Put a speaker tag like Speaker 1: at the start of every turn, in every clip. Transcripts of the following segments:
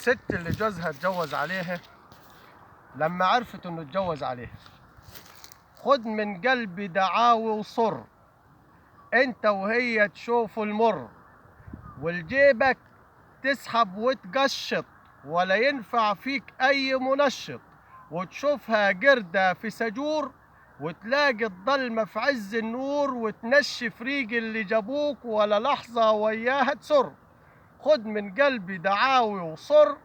Speaker 1: الست اللي جوزها اتجوز عليها لما عرفت انه اتجوز عليها، خد من قلبي دعاوي وصر، انت وهي تشوفوا المر، والجيبك تسحب وتقشط، ولا ينفع فيك اي منشط، وتشوفها قردة في سجور، وتلاقي الضلمة في عز النور، وتنشف ريق اللي جابوك ولا لحظة وياها تسر. خد من قلبي دعاوي وصر،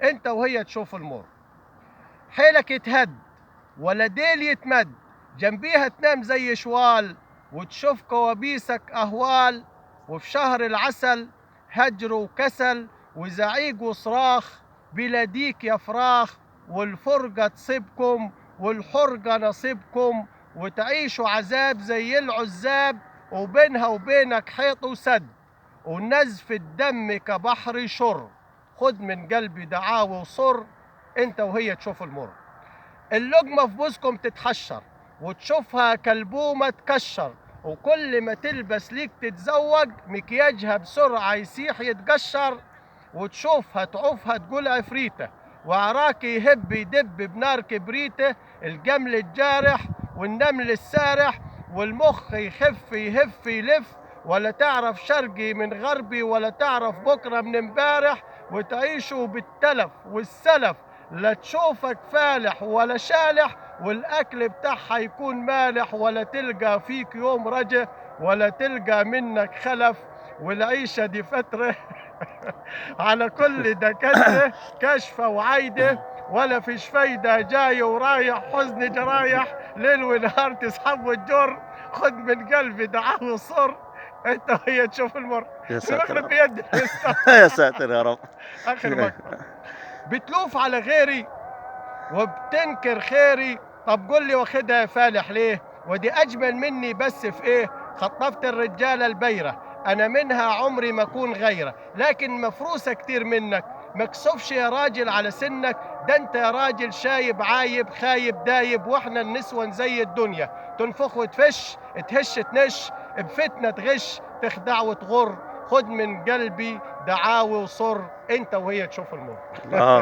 Speaker 1: انت وهي تشوف المر، حيلك يتهد ولا ديل يتمد، جنبيها تنام زي شوال، وتشوف كوابيسك أهوال، وفي شهر العسل هجر وكسل وزعيق وصراخ، بلا ديك يا فراخ، والفرقة تصيبكم والحرقة نصيبكم، وتعيشوا عذاب زي العزاب، وبينها وبينك حيط وسد، ونزف الدم كبحر يشر. خد من قلبي دعاوي وصر، انت وهي تشوف المر، اللقمة في بوزكم تتحشر، وتشوفها كلبومة تكشر، وكل ما تلبس ليك تتزوج مكياجها بسرعة يسيح يتقشر، وتشوفها تعوفها تقول عفريتة، وعراك يهب يدب بنار كبريته، الجمل الجارح والنمل السارح، والمخ يخف يهف يلف، ولا تعرف شرقي من غربي ولا تعرف بكرة من امبارح، وتعيشوا بالتلف والسلف، لا تشوفك فالح ولا شالح، والاكل بتاعها يكون مالح، ولا تلقى فيك يوم رجع ولا تلقى منك خلف، والعيشة دي فترة على كل دكاترة كشفة وعايدة، ولا فيش فايدة جاي ورايح، حزن جرايح ليل ونهار تسحب وتجر. خد من قلبي دعاء وصر، انت وهي تشوف المر.
Speaker 2: يا ساتر
Speaker 1: المغرب
Speaker 2: يا
Speaker 1: بيد
Speaker 2: رب. يا ساتر يا رب.
Speaker 1: اخر مقطع، بتلوف على غيري وبتنكر خيري، طب قول لي واخدها فالح ليه؟ ودي اجمل مني بس في ايه؟ خطفت الرجاله البيره، انا منها عمري ما اكون غيره، لكن مفروسه كتير منك، مكسوفش يا راجل على سنك، ده انت يا راجل شايب عايب خايب دايب، واحنا النسوان زي الدنيا، تنفخ وتفش تهش تنش، بفتنه تغش تخدع وتغر. خد من قلبي دعاوي وصر، انت وهي تشوف المر.
Speaker 2: الله.